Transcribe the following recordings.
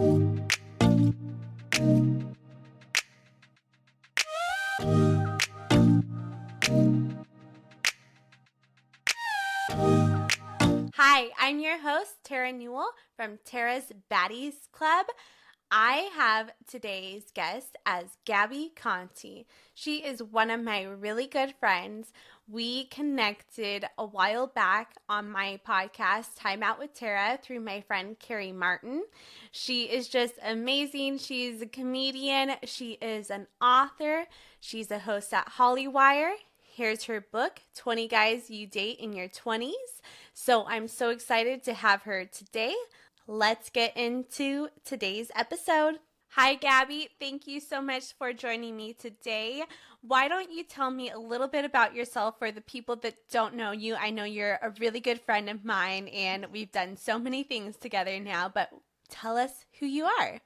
Hi, I'm your host, Terra Newell from Terra's Baddies Club. I have today's guest as Gabi Conti. She is one of my really good friends. We connected a while back on my podcast, Time Out with Terra, through my friend Carrie Martin. She is just amazing. She's a comedian. She is an author. She's a host at Hollywire. Here's her book, 20 Guys You Date in Your 20s. So I'm so excited to have her today. Let's get into today's episode. Hi, Gabi. Thank you so much for joining me today. Why don't you tell me a little bit about yourself for the people that don't know you? I know you're a really good friend of mine, and we've done so many things together now, but tell us who you are.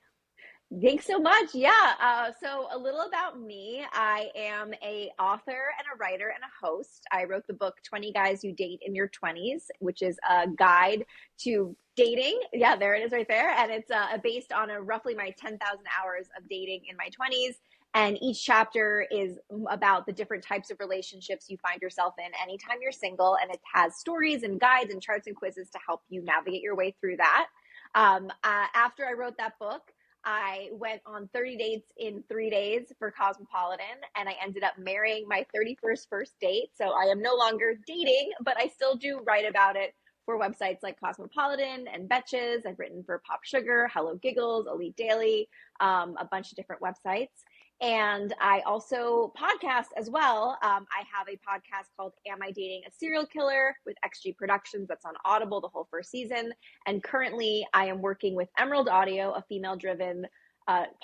Thanks so much. Yeah. So a little about me. I am a author and a writer and a host. I wrote the book 20 Guys You Date in Your 20s, which is a guide to dating. Yeah, there it is right there. And it's based on roughly my 10,000 hours of dating in my 20s. And each chapter is about the different types of relationships you find yourself in anytime you're single. And it has stories and guides and charts and quizzes to help you navigate your way through that. After I wrote that book, I went on 30 dates in 3 days for Cosmopolitan, and I ended up marrying my 31st first date. So I am no longer dating, but I still do write about it for websites like Cosmopolitan and Betches. I've written for Pop Sugar, Hello Giggles, Elite Daily, a bunch of different websites. And I also podcast as well. I have a podcast called Am I Dating a Serial Killer with XG Productions that's on Audible the whole first season. And currently I am working with Emerald Audio, a female-driven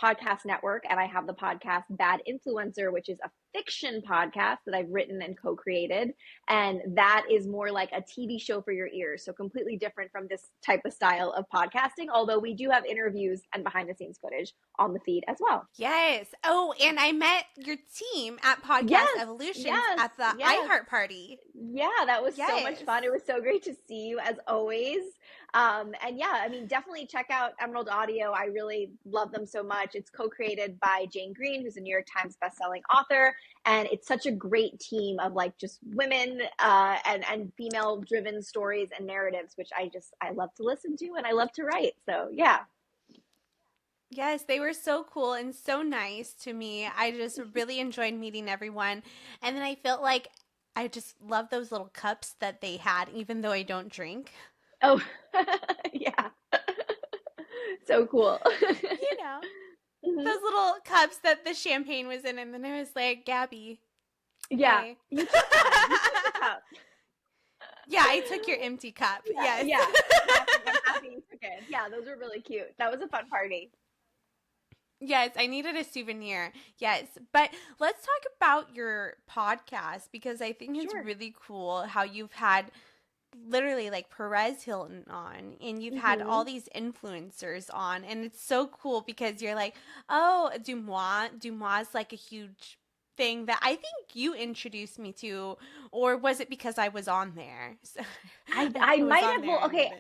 podcast network. And I have the podcast Bad Influencer, which is a fiction podcast that I've written and co-created. And that is more like a TV show for your ears. So completely different from this type of style of podcasting, although we do have interviews and behind the scenes footage on the feed as well. Yes. Oh, and I met your team at Podcast Evolution at the iHeart party. Yeah, that was so much fun. It was so great to see you as always. And yeah, I mean, definitely check out Emerald Audio. I really love them so much. It's co-created by Jane Green, who's a New York Times bestselling author. And it's such a great team of like just women and female driven stories and narratives, which I love to listen to and I love to write. So yeah. Yes, they were so cool and so nice to me. I just really enjoyed meeting everyone. And then I felt like I just love those little cups that they had, even though I don't drink. Oh, yeah. So cool. Those little cups that the champagne was in. And then I was like, Gabi. Yeah. Hey. You took the cup. Yeah, I took your empty cup. Yeah, yes. Yeah. I'm happy you took it. Yeah, those were really cute. That was a fun party. Yes, I needed a souvenir. Yes, but let's talk about your podcast because I think it's really cool how you've had literally like Perez Hilton on and you've had all these influencers on, and it's so cool because you're like, oh, Dumois is like a huge thing that I think you introduced me to, or was it because I was on there? So, I might have. Well, okay.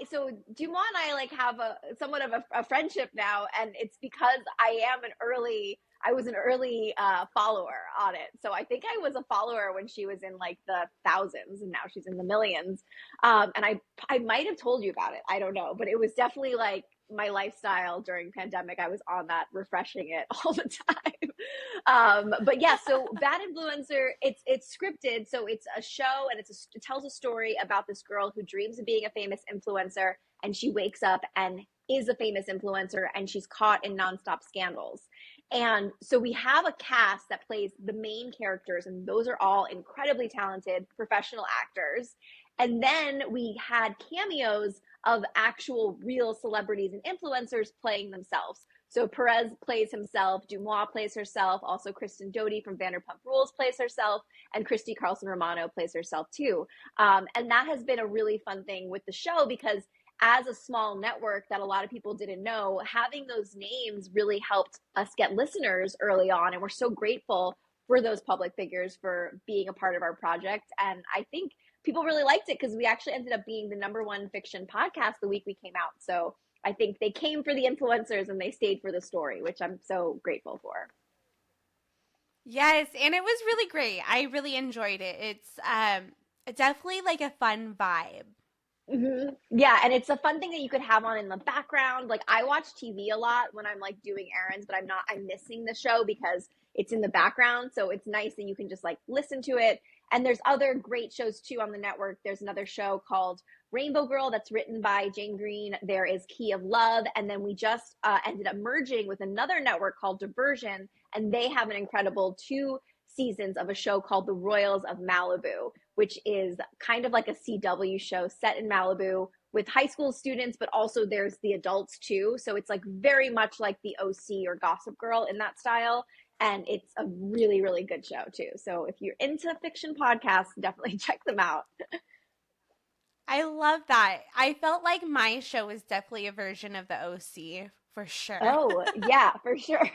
So Dumois and I like have somewhat of a friendship now, and it's because I was an early follower on it. So I think I was a follower when she was in like the thousands, and now she's in the millions. And I might have told you about it. I don't know, but it was definitely like my lifestyle during pandemic. I was on that, refreshing it all the time. But yeah, so Bad Influencer, it's scripted. So it's a show, and it tells a story about this girl who dreams of being a famous influencer, and she wakes up and is a famous influencer, and she's caught in nonstop scandals. And so we have a cast that plays the main characters, and those are all incredibly talented professional actors. And then we had cameos of actual real celebrities and influencers playing themselves. So Perez plays himself, Dumois plays herself, also Kristen Doty from Vanderpump Rules plays herself, and Christy Carlson Romano plays herself too. And that has been a really fun thing with the show because as a small network that a lot of people didn't know, having those names really helped us get listeners early on. And we're so grateful for those public figures for being a part of our project. And I think people really liked it because we actually ended up being the #1 fiction podcast the week we came out. So I think they came for the influencers and they stayed for the story, which I'm so grateful for. Yes, and it was really great. I really enjoyed it. It's definitely like a fun vibe. Yeah, and it's a fun thing that you could have on in the background. Like I watch TV a lot when I'm like doing errands, but I'm missing the show because it's in the background. So it's nice that you can just like listen to it. And there's other great shows too on the network. There's another show called Rainbow Girl that's written by Jane Green. There is Key of Love, and then we just ended up merging with another network called Diversion, and they have an incredible 2 seasons of a show called The Royals of Malibu, which is kind of like a CW show set in Malibu with high school students, but also there's the adults too. So it's like very much like the OC or Gossip Girl in that style. And it's a really, really good show too. So if you're into fiction podcasts, definitely check them out. I love that. I felt like my show was definitely a version of the OC for sure. Oh, yeah, for sure.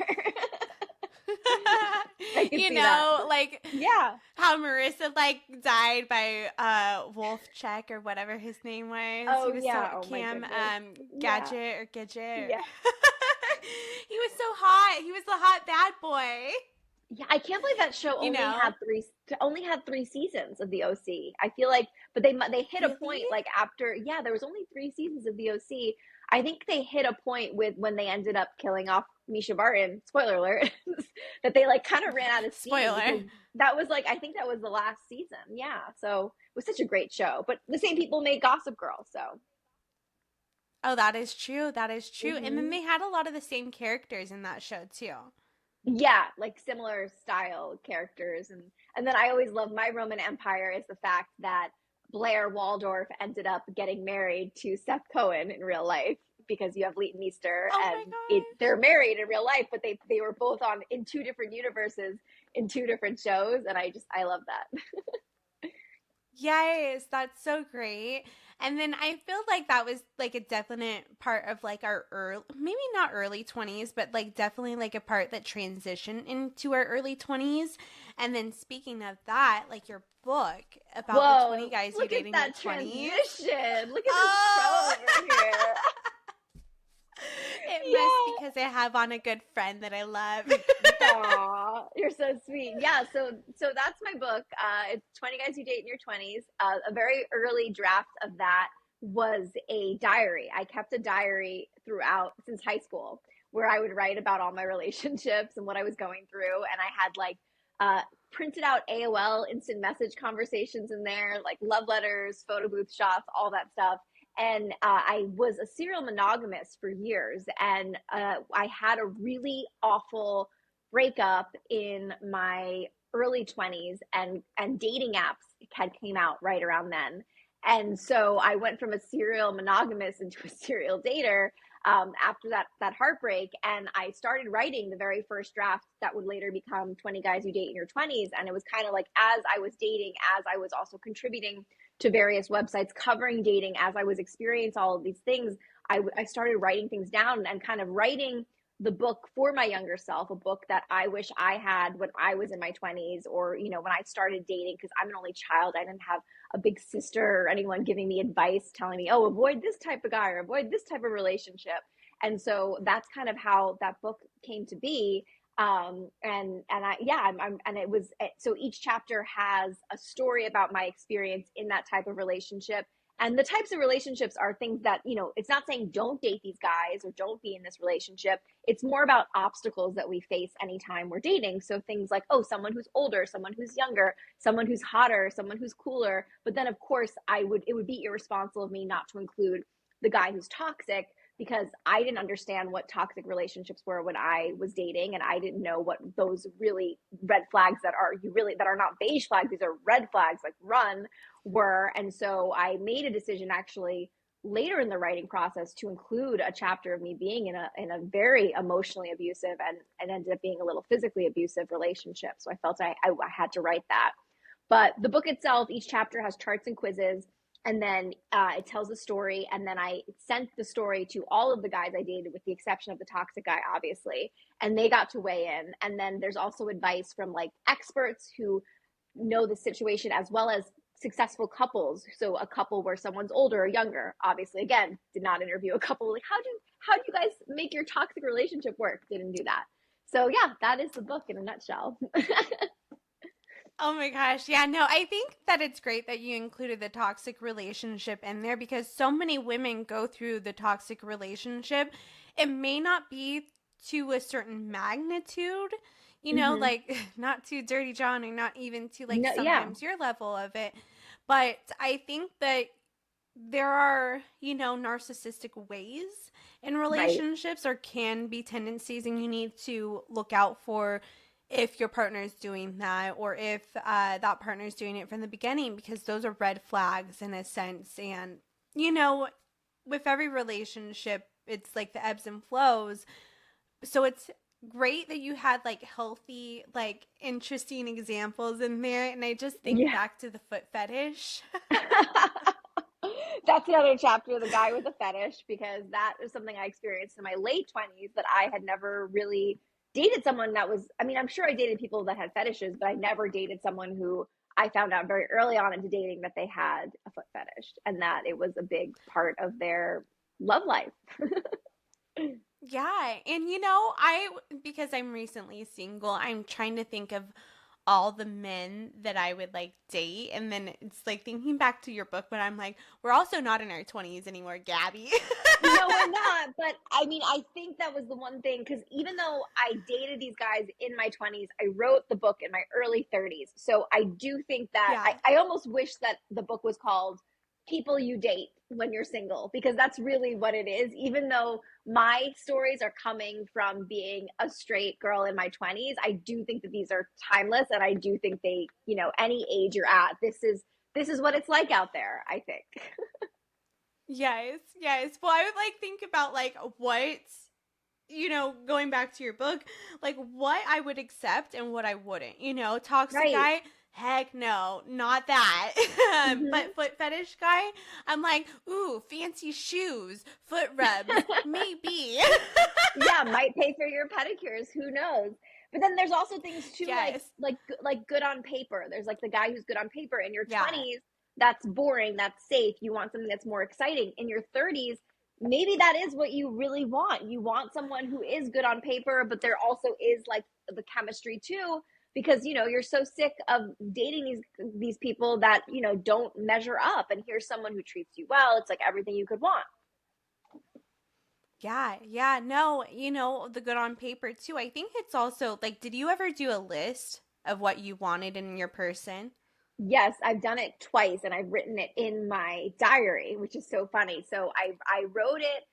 I can You see know, that. like Yeah. how Marissa like died by Wolf Check or whatever his name was. He Oh, was so yeah. Oh, my Cam goodness. Yeah. Gadget or Gidget. Yeah. He was so hot. He was the hot bad boy. Yeah, I can't believe that show You know? only had 3 seasons of the OC. I feel like, but they hit a Really? point like after, yeah, there was only 3 seasons of the OC. I think they hit a point with when they ended up killing off Misha Barton. Spoiler alert, that they like kind of ran out of steam Spoiler. because that was like I think that was the last season. Yeah, so it was such a great show. But the same people made Gossip Girl, so. Oh, that is true. That is true. And then hmm they had a lot of the same characters in that show too. Yeah, like similar style characters, and then I always love my Roman Empire is the fact that Blair Waldorf ended up getting married to Seth Cohen in real life because you have Leighton Meester Oh and my gosh. they're married in real life, but they were both on in 2 different universes in 2 different shows, and I love that. Yes, that's so great. And then I feel like that was like a definite part of like our early, maybe not early 20s, but like definitely like a part that transitioned into our early 20s. And then speaking of that, like your book about the 20 Whoa, guys you look date at in your that 20s. transition! Look at this pro Oh, over here. it must Yeah. because I have on a good friend that I love. Aw, you're so sweet. Yeah, so that's my book. It's 20 Guys You Date in Your 20s. A very early draft of that was a diary. I kept a diary throughout since high school where I would write about all my relationships and what I was going through. And I had like printed out AOL instant message conversations in there, like love letters, photo booth shots, all that stuff. And I was a serial monogamist for years, and I had a really awful breakup in my early 20s, and dating apps had came out right around then. And so I went from a serial monogamist into a serial dater after that heartbreak, and I started writing the very first draft that would later become 20 Guys You Date in Your 20s. And it was kind of like as I was dating, as I was also contributing to various websites covering dating, as I was experiencing all of these things, I started writing things down and kind of writing the book for my younger self, a book that I wish I had when I was in my 20s, or, when I started dating, because I'm an only child. I didn't have a big sister or anyone giving me advice, telling me, oh, avoid this type of guy or avoid this type of relationship. And so that's kind of how that book came to be. And I, yeah, and it was, so each chapter has a story about my experience in that type of relationship. And the types of relationships are things that, it's not saying don't date these guys or don't be in this relationship. It's more about obstacles that we face anytime we're dating. So things like, oh, someone who's older, someone who's younger, someone who's hotter, someone who's cooler. But then of course it would be irresponsible of me not to include the guy who's toxic, because I didn't understand what toxic relationships were when I was dating, and I didn't know what those really red flags that are not beige flags, these are red flags, like run, were. And so I made a decision actually later in the writing process to include a chapter of me being in a very emotionally abusive and ended up being a little physically abusive relationship. So I felt I had to write that. But the book itself, each chapter has charts and quizzes, and then it tells a story. And then I sent the story to all of the guys I dated, with the exception of the toxic guy, obviously, and they got to weigh in. And then there's also advice from like experts who know the situation, as well as successful couples. So a couple where someone's older or younger. Obviously, again, did not interview a couple like how do you guys make your toxic relationship work? Didn't do that. So yeah, that is the book in a nutshell. Oh my gosh. Yeah, no, I think that it's great that you included the toxic relationship in there because so many women go through the toxic relationship. It may not be to a certain magnitude, Hmm. like not to Dirty John or not even to like No, yeah, sometimes your level of it. But I think that there are, narcissistic ways in right. relationships or can be tendencies, and you need to look out for if your partner is doing that or if that partner is doing it from the beginning because those are red flags in a sense. And, you know, with every relationship, it's like the ebbs and flows. So it's great that you had like healthy, like interesting examples in there. And I just think Yeah. back to the foot fetish. That's another chapter, the guy with the fetish, because that is something I experienced in my late 20s that I had never really dated someone that was, I mean, I'm sure I dated people that had fetishes, but I never dated someone who I found out very early on into dating that they had a foot fetish and that it was a big part of their love life. Yeah, and because I'm recently single, I'm trying to think of all the men that I would like date, and then it's like thinking back to your book, but I'm like, we're also not in our 20s anymore, Gabby. No, we're not. But I mean, I think that was the one thing because even though I dated these guys in my 20s, I wrote the book in my early 30s. So I do think that Yeah. I almost wish that the book was called People You Date When You're Single because that's really what it is. Even though my stories are coming from being a straight girl in my 20s, I do think that these are timeless and I do think they, any age you're at, this is what it's like out there, I think. Yes, yes. Well, I would like think about like what, going back to your book, like what I would accept and what I wouldn't. Toxic Right. guy, heck no, not that. Mhm. But foot fetish guy, I'm like, ooh, fancy shoes, foot rubs, maybe. Yeah, might pay for your pedicures, who knows. But then there's also things too like Yes. like good on paper. There's like the guy who's good on paper in your Yeah. 20s, that's boring, that's safe. You want something that's more exciting. In your 30s, maybe that is what you really want. You want someone who is good on paper, but there also is like the chemistry too because you're so sick of dating these people that, don't measure up and here's someone who treats you well. It's like everything you could want. Yeah, yeah, no, the good on paper too. I think it's also like, did you ever do a list of what you wanted in your person? Yes, I've done it twice and I've written it in my diary, which is so funny. So I wrote it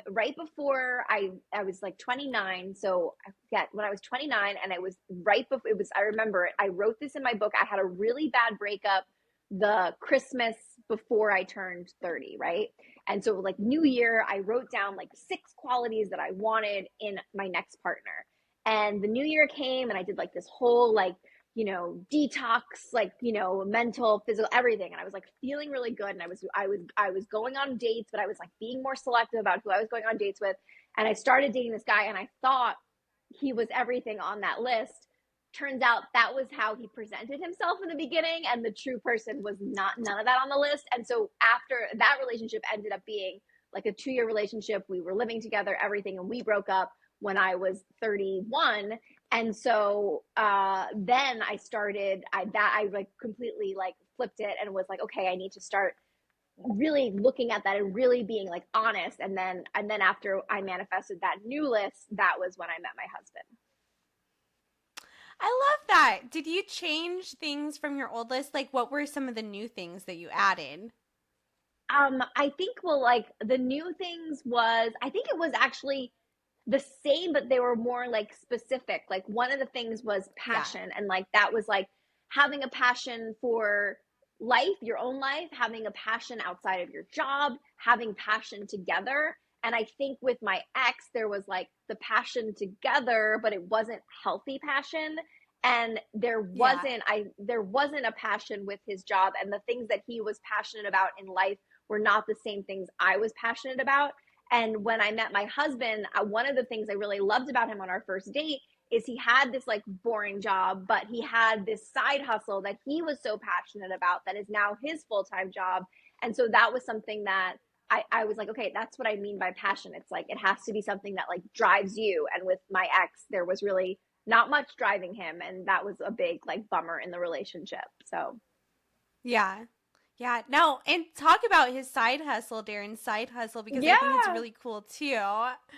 right before I was like 29. So yeah, when I was 29 and I was right before it was I remember it. I wrote this in my book. I had a really bad breakup the Christmas before I turned 30, right? And so like New Year, I wrote down like 6 qualities that I wanted in my next partner. And the New Year came and I did like this whole like detox, like, mental, physical, everything. And I was like feeling really good. And I was going on dates, but I was like being more selective about who I was going on dates with. And I started dating this guy and I thought he was everything on that list. Turns out that was how he presented himself in the beginning. And the true person was none of that on the list. And so after that relationship ended up being like a 2-year relationship, we were living together, everything, and we broke up when I was 31. And so then I like completely like flipped it and was like, okay, I need to start really looking at that and really being like honest. And then after I manifested that new list, that was when I met my husband. I love that. Did you change things from your old list? Like, what were some of the new things that you added? I think well, like the new things was I think it was actually the same, but they were more like specific. Like one of the things was Yeah. passion, and like that was like having a passion for life, your own life, having a passion outside of your job, having passion together. And I think with my ex, there was like the passion together, but it wasn't healthy passion. And Yeah. there wasn't a passion with his job, and the things that he was passionate about in life were not the same things I was passionate about. And when I met my husband, one of the things I really loved about him on our first date is he had this like boring job, but he had this side hustle that he was so passionate about that is now his full-time job. And so that was something that I was like, okay, that's what I mean by passion. It's like it has to be something that like drives you. And with my ex, there was really not much driving him, and that was a big like bummer in the relationship. So Yeah. Yeah. No, and talk about his side hustle, Darren's side hustle, because I think it's yeah. really cool too.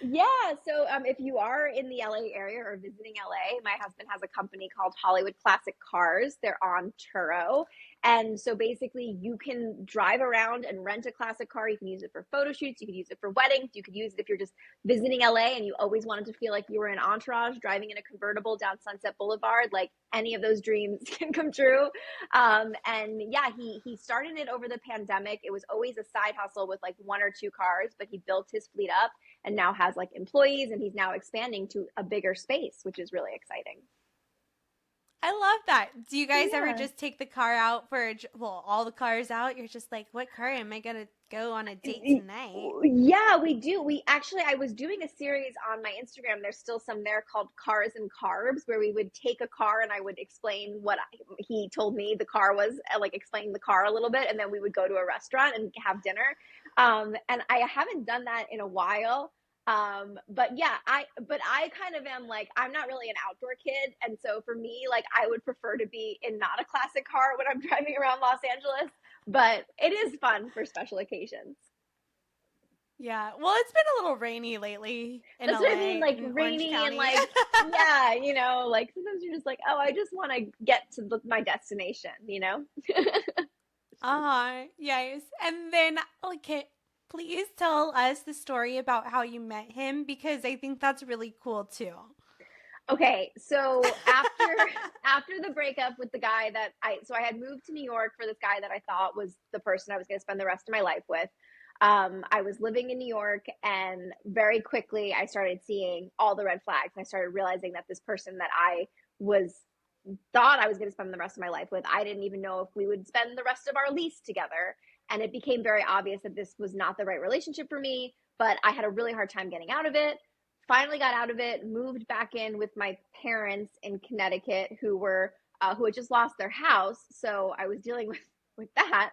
Yeah, so if you are in the LA area or visiting LA, my husband has a company called Hollywood Classic Cars. They're on Turo. And so basically, you can drive around and rent a classic car. You can use it for photo shoots, you can use it for weddings, you could use it if you're just visiting LA and you always wanted to feel like you were in Entourage driving in a convertible down Sunset Boulevard. Like any of those dreams can come true. And yeah, he started it over the pandemic. It was always a side hustle with like one or two cars, but he built his fleet up and now has like employees, and he's now expanding to a bigger space, which is really exciting. I love that. Do you guys ever Yeah. just take the car out for well, all the cars out? You're just like, what car am I gonna go on a date tonight? Yeah, we do. We actually, I was doing a series on my Instagram. There's still some there called Cars and Carbs, where we would take a car and I would explain what he told me the car was, like explaining the car a little bit, and then we would go to a restaurant and have dinner. And I haven't done that in a while. But yeah, I kind of am like, I'm not really an outdoor kid. And so for me, like, I would prefer to be in not a classic car when I'm driving around Los Angeles, but it is fun for special occasions. Yeah. Well, it's been a little rainy lately in That's what I mean, LA, like in Orange rainy and County. like, yeah, like sometimes you're just like, oh, I just want to get to my destination. Yes. And then, okay, please tell us the story about how you met him because I think that's really cool too. Okay, so after the breakup with the guy that I had moved to New York for this guy that I thought was the person I was going to spend the rest of my life with. I was living in New York, and very quickly I started seeing all the red flags. I started realizing that this person that I was thought I was going to spend the rest of my life with, I didn't even know if we would spend the rest of our lease together. And it became very obvious that this was not the right relationship for me, but I had a really hard time getting out of it. Finally got out of it, moved back in with my parents in Connecticut who had just lost their house. So I was dealing with that.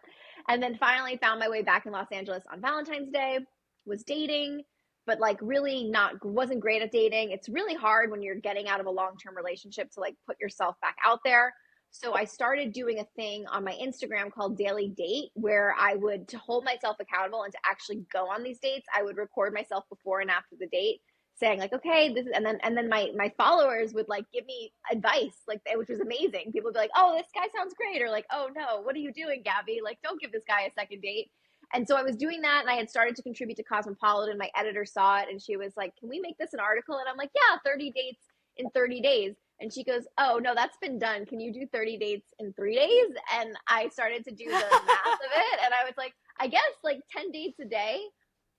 And then finally found my way back in Los Angeles on Valentine's Day, was dating, but like really not wasn't great at dating. It's really hard when you're getting out of a long-term relationship to like put yourself back out there. So I started doing a thing on my Instagram called Daily Date, where I would, to hold myself accountable and to actually go on these dates, I would record myself before and after the date saying like, okay, this is, and then my followers would like give me advice, like, which was amazing. People would be like, oh, this guy sounds great, or like, oh no, what are you doing, Gabby? Like, don't give this guy a second date. And so I was doing that, and I had started to contribute to Cosmopolitan. My editor saw it, and she was like, can we make this an article? And I'm like, yeah, 30 dates in 30 days. And she goes, oh no, that's been done. Can you do 30 dates in 3 days? And I started to do the math of it, and I was like, I guess like 10 dates a day.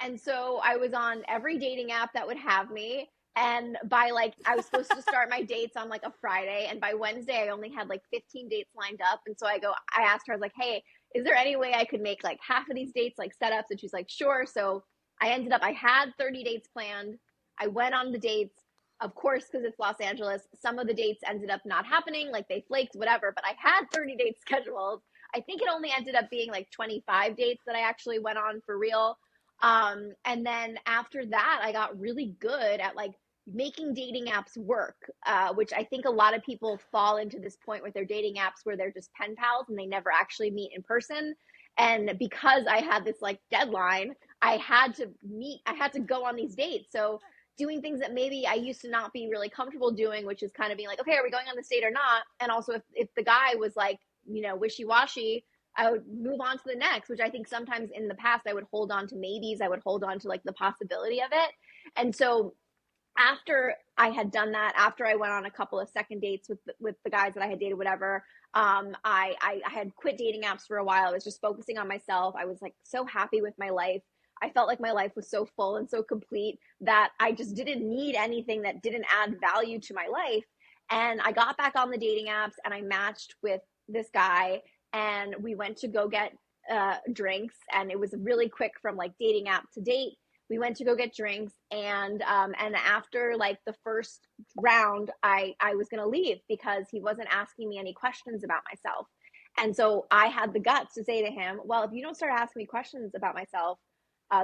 And so I was on every dating app that would have me. And by like, I was supposed to start my dates on like a Friday. And by Wednesday, I only had like 15 dates lined up. And so I asked her, I was like, hey, is there any way I could make like half of these dates like setups? And she's like, sure. So I had 30 dates planned. I went on the dates. Of course, because it's Los Angeles, some of the dates ended up not happening, like they flaked, whatever. But I had 30 dates scheduled. I think it only ended up being like 25 dates that I actually went on for real. And then after that, I got really good at like making dating apps work, which I think a lot of people fall into this point with their dating apps where they're just pen pals and they never actually meet in person. And because I had this like deadline, I had to go on these dates. So doing things that maybe I used to not be really comfortable doing, which is kind of being like, okay, are we going on this date or not? And also if the guy was like, wishy-washy, I would move on to the next, which I think sometimes in the past I would hold on to maybes. I would hold on to like the possibility of it. And so after I had done that, after I went on a couple of second dates with the guys that I had dated, whatever, I had quit dating apps for a while. I was just focusing on myself. I was like so happy with my life. I felt like my life was so full and so complete that I just didn't need anything that didn't add value to my life. And I got back on the dating apps and I matched with this guy, and we went to go get drinks, and it was really quick from like dating app to date. We went to go get drinks, and after like the first round, I was gonna leave because he wasn't asking me any questions about myself. And so I had the guts to say to him, well, if you don't start asking me questions about myself,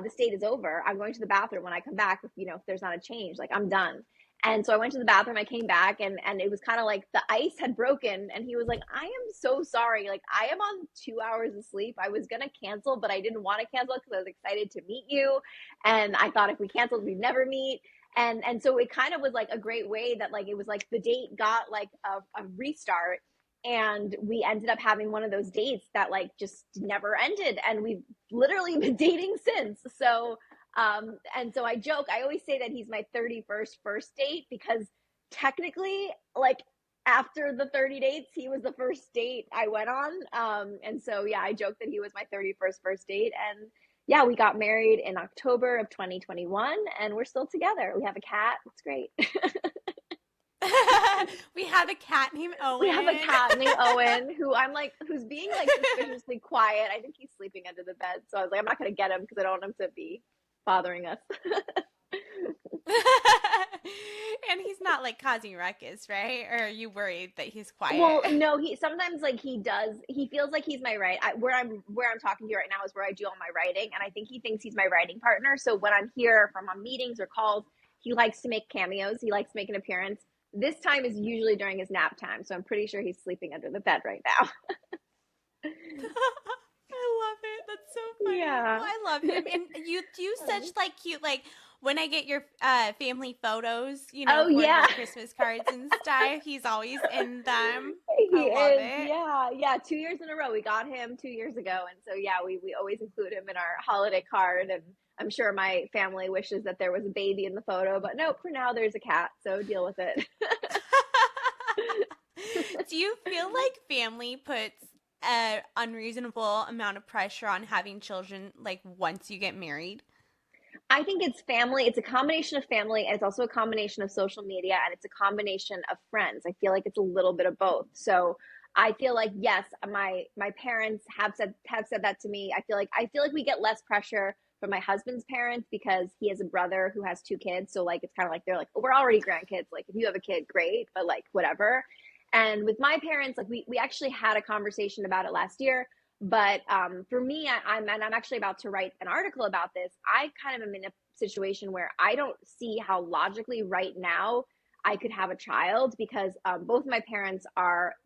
this date is over. I'm going to the bathroom. When I come back, if there's not a change, like I'm done. And so I went to the bathroom, I came back, and it was kind of like the ice had broken. And he was like, I am so sorry. Like, I am on 2 hours of sleep. I was going to cancel, but I didn't want to cancel because I was excited to meet you. And I thought if we canceled, we'd never meet. And so it kind of was like a great way that like it was like the date got like a restart, and we ended up having one of those dates that like just never ended, and we've literally been dating since. So and so I joke, I always say that he's my 31st first date, because technically, like, after the 30 dates, he was the first date I went on. And so yeah, I joke that he was my 31st first date. And yeah, we got married in October of 2021, and we're still together. We have a cat. It's great. We have a cat named Owen. We have a cat named Owen, who's being like suspiciously quiet. I think he's sleeping under the bed. So I was like, I'm not going to get him because I don't want him to be bothering us. And he's not like causing ruckus, right? Or are you worried that he's quiet? Well, no, he sometimes like he does. He feels like he's my where I'm talking to you right now is where I do all my writing, and I think he thinks he's my writing partner. So when I'm here from on meetings or calls, he likes to make cameos. He likes to make an appearance. This time is usually during his nap time, so I'm pretty sure he's sleeping under the bed right now. I love it. That's so funny. Yeah. Oh, I love him. And you do such like cute, like when I get your family photos, Oh, for yeah. the Christmas cards and stuff, he's always in them. He I love is. it. Yeah. 2 years in a row. We got him 2 years ago. And so, yeah, we always include him in our holiday card. And I'm sure my family wishes that there was a baby in the photo, but nope, for now there's a cat. So deal with it. Do you feel like family puts an unreasonable amount of pressure on having children, like once you get married? I think it's family. It's a combination of family, and it's also a combination of social media, and it's a combination of friends. I feel like it's a little bit of both. So I feel like yes, my parents have said that to me. I feel like we get less pressure from my husband's parents because he has a brother who has two kids. So like it's kind of like they're like, oh, we're already grandkids. Like if you have a kid, great, but like whatever. And with my parents, like we actually had a conversation about it last year. But for me, I'm actually about to write an article about this. I kind of am in a situation where I don't see how logically right now I could have a child, because both my parents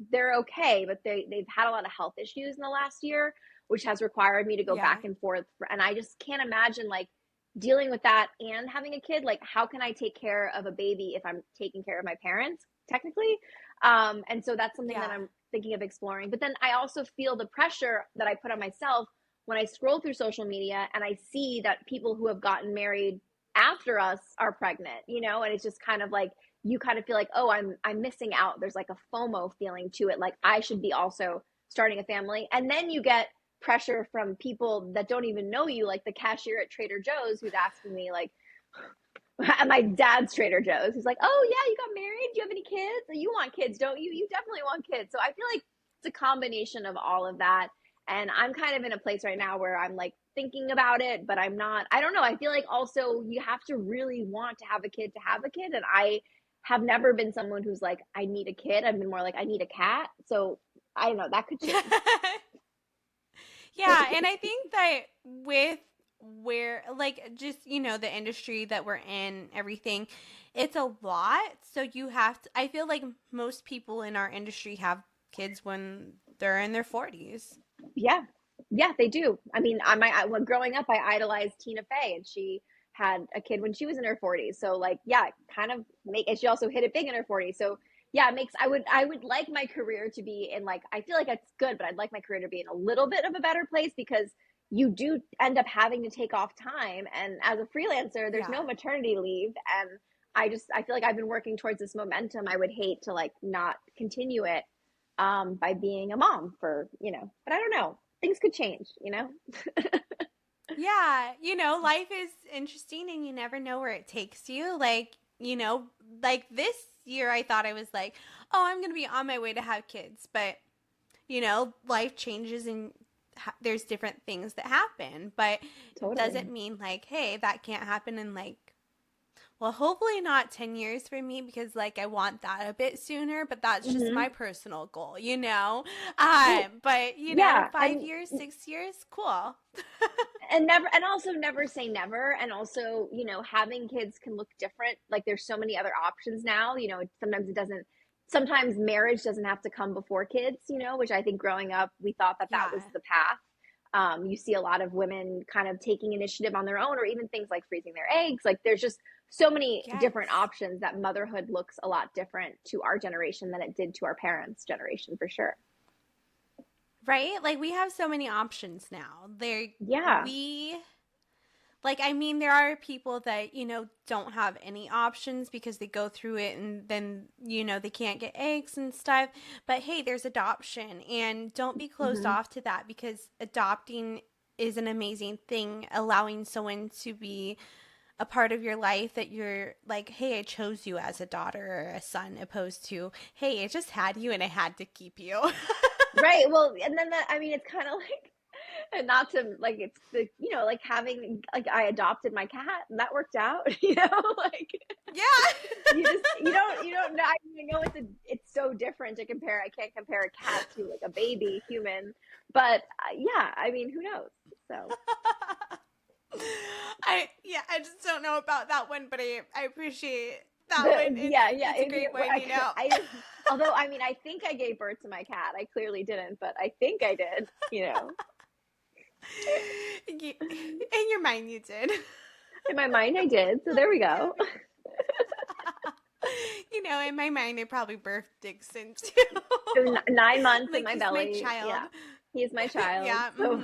they're okay, but they've had a lot of health issues in the last year, which has required me to go Yeah. back and forth. And I just can't imagine like dealing with that and having a kid. Like, how can I take care of a baby if I'm taking care of my parents, technically? And so that's something that Yeah. I'm thinking of exploring. But then I also feel the pressure that I put on myself when I scroll through social media and I see that people who have gotten married after us are pregnant, and it's just kind of like you kind of feel like, oh, I'm missing out. There's like a FOMO feeling to it, like I should be also starting a family. And then you get pressure from people that don't even know you, like the cashier at Trader Joe's who's asking me like, at my dad's Trader Joe's, he's like, oh yeah, you got married, do you have any kids? You want kids, don't you definitely want kids. So I feel like it's a combination of all of that, and I'm kind of in a place right now where I'm like thinking about it, but I don't know, I feel like also you have to really want to have a kid, and I have never been someone who's like, I need a kid. I've been more like, I need a cat. So I don't know, that could change. Yeah, and I think that with where like just the industry that we're in, everything, it's a lot. So you have to, I feel like most people in our industry have kids when they're in their 40s. Yeah, yeah, they do. I mean, when growing up, I idolized Tina Fey, and she had a kid when she was in her 40s. So like, yeah, kind of and she also hit it big in her 40s. So yeah, it makes, I would like my career to be in like, I feel like it's good, but I'd like my career to be in a little bit of a better place, because you do end up having to take off time. And as a freelancer, there's Yeah. no maternity leave. And I feel like I've been working towards this momentum. I would hate to like not continue it by being a mom but I don't know. Things could change. Yeah, life is interesting and you never know where it takes you. Like this year I thought I was like, "Oh, I'm going to be on my way to have kids." But, life changes and there's different things that happen, but it Totally. doesn't mean like, hey, that can't happen in like, well, hopefully not 10 years for me because like I want that a bit sooner, but that's just Hmm. my personal goal, you know? Well, But you know, yeah, 5 years, 6 years, cool. and never, and also never say never, and also, having kids can look different. Like there's so many other options now. Sometimes it doesn't. Sometimes marriage doesn't have to come before kids. Which I think growing up we thought that that Yeah. was the path. You see a lot of women kind of taking initiative on their own, or even things like freezing their eggs. Like there's just so many different Yes. options that motherhood looks a lot different to our generation than it did to our parents' generation, for sure. Right? Like we have so many options now. Yeah. We like I mean there are people that, don't have any options because they go through it and then, they can't get eggs and stuff. But hey, there's adoption and don't be closed Hmm. off to that because adopting is an amazing thing, allowing someone to be a part of your life that you're like, hey, I chose you as a daughter or a son, opposed to, hey, I just had you and I had to keep you. Right. Well, and then I mean, it's kind of like, and not to like, it's the, like having, like, I adopted my cat and that worked out, like Yeah. you don't know. I mean, I know it's so different to compare. I can't compare a cat to like a baby human, but yeah, I mean, who knows? So, I just don't know about that one, but I appreciate that the one. yeah, yeah, It's a great one, I just, although I mean, I think I gave birth to my cat. I clearly didn't, but I think I did. In your mind, you did. In my mind, I did. So there we go. Gabby. In my mind, I probably birthed Dixon too. 9 months in Like my he's my belly. child. Yeah, he's my child. Yeah. So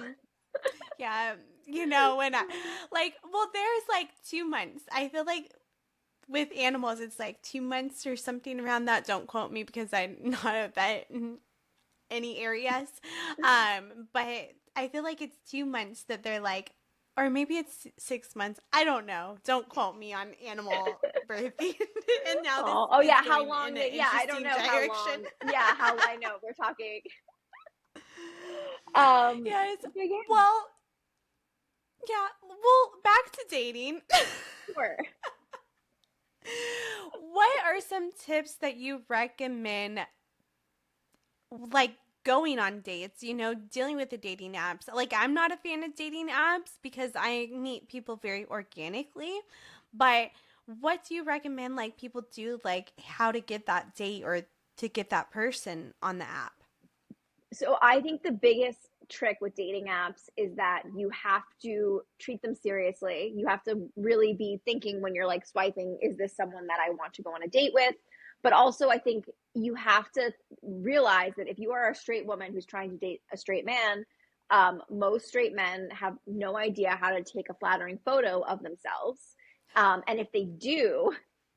Yeah. When well, there's like 2 months. I feel like with animals, it's like 2 months or something around that. Don't quote me because I'm not a vet in any areas. But I feel like it's 2 months that they're like, or maybe it's 6 months. I don't know. Don't quote me on animal birthing. And now this oh is yeah, how going long in an did, yeah, I don't interesting know how direction. long. Yeah, how, I know we're talking. Yes. Again, Well, yeah. Well, back to dating. sure. What are some tips that you recommend, like going on dates, dealing with the dating apps? Like, I'm not a fan of dating apps because I meet people very organically, but what do you recommend, like, people do, like, how to get that date or to get that person on the app? So I think the biggest trick with dating apps is that you have to treat them seriously. You have to really be thinking when you're like swiping, is this someone that I want to go on a date with? But also, I think you have to realize that if you are a straight woman who's trying to date a straight man, most straight men have no idea how to take a flattering photo of themselves. And if they do,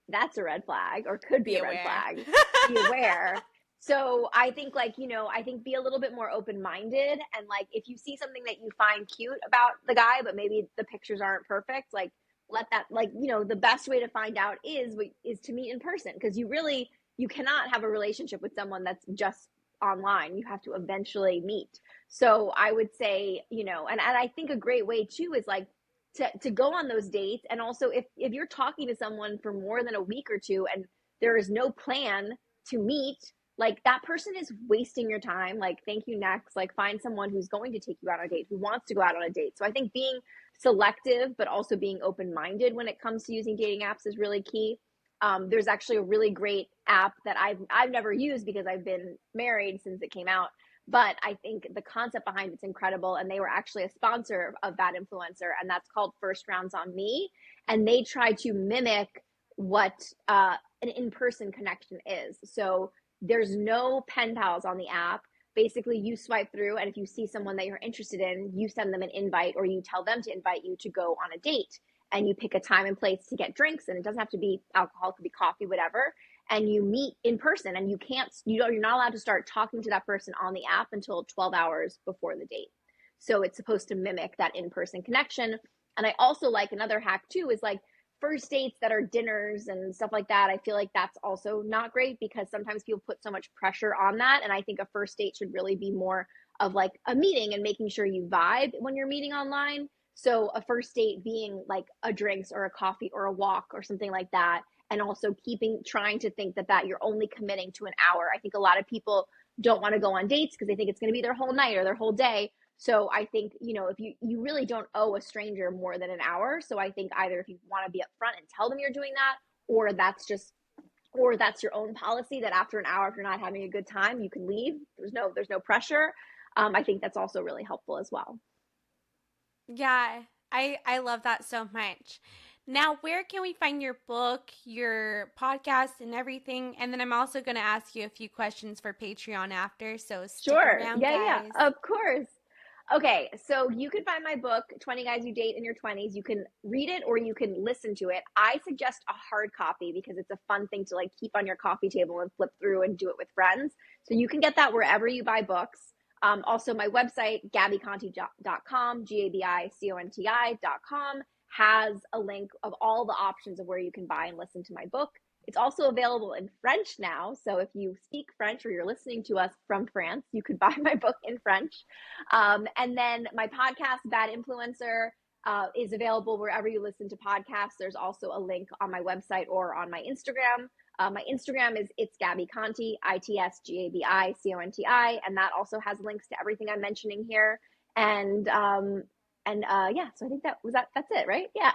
that's a red flag, or could be Be a red aware. flag. Be aware. So I think, like, I think be a little bit more open-minded, and like if you see something that you find cute about the guy, but maybe the pictures aren't perfect, like let that, like, the best way to find out is to meet in person, because you cannot have a relationship with someone that's just online. You have to eventually meet. So I would say, and I think a great way too is like to go on those dates. And also, if you're talking to someone for more than a week or two and there is no plan to meet, like that person is wasting your time. Like, thank you, next. Like, find someone who's going to take you out on a date, who wants to go out on a date. So I think being selective but also being open-minded when it comes to using dating apps is really key. There's actually a really great app that I've never used because I've been married since it came out, but I think the concept behind it's incredible, and they were actually a sponsor of that influencer, and that's called First Rounds on Me. And they try to mimic what an in-person connection is. So there's no pen pals on the app. Basically, you swipe through, and if you see someone that you're interested in, you send them an invite, or you tell them to invite you to go on a date. And you pick a time and place to get drinks, and it doesn't have to be alcohol, it could be coffee, whatever. And you meet in person, and you're not allowed to start talking to that person on the app until 12 hours before the date. So it's supposed to mimic that in-person connection. And I also like, another hack too is like first dates that are dinners and stuff like that. I feel like that's also not great because sometimes people put so much pressure on that. And I think a first date should really be more of like a meeting and making sure you vibe when you're meeting online. So a first date being like a drinks or a coffee or a walk or something like that. And also trying to think that you're only committing to an hour. I think a lot of people don't want to go on dates because they think it's going to be their whole night or their whole day. So I think, if you really don't owe a stranger more than an hour. So I think either if you want to be upfront and tell them you're doing that, or that's your own policy that after an hour, if you're not having a good time, you can leave. There's no pressure. I think that's also really helpful as well. Yeah, I love that so much. Now, where can we find your book, your podcast, and everything? And then I'm also going to ask you a few questions for Patreon after, so stick Sure. around, Yeah, guys. of course. Okay, so you can find my book, 20 Guys You Date in Your 20s. You can read it or you can listen to it. I suggest a hard copy because it's a fun thing to like keep on your coffee table and flip through and do it with friends. So you can get that wherever you buy books. Also, my website, gabiconti.com, GABICONTI.com, has a link of all the options of where you can buy and listen to my book. It's also available in French now. So if you speak French or you're listening to us from France, you could buy my book in French. And then my podcast, Bad Influencer, is available wherever you listen to podcasts. There's also a link on my website or on my Instagram. My Instagram is It's Gabi Conti, ITSGABICONTI, and that also has links to everything I'm mentioning here. And yeah, so I think that's it, right? Yeah.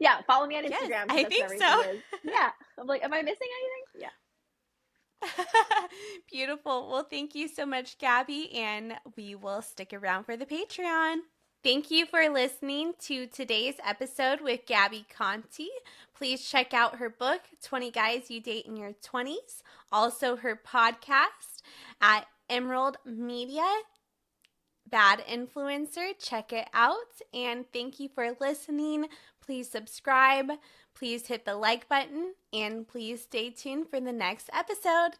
Yeah, follow me on Instagram. Yes, I think so. Is. Yeah. I'm like, am I missing anything? Yeah. Beautiful. Well, thank you so much, Gabi, and we will stick around for the Patreon. Thank you for listening to today's episode with Gabi Conti. Please check out her book, 20 Guys You Date in Your 20s. Also her podcast at Emerald Media, Bad Influencer. Check it out. And thank you for listening. Please subscribe. Please hit the like button. And please stay tuned for the next episode.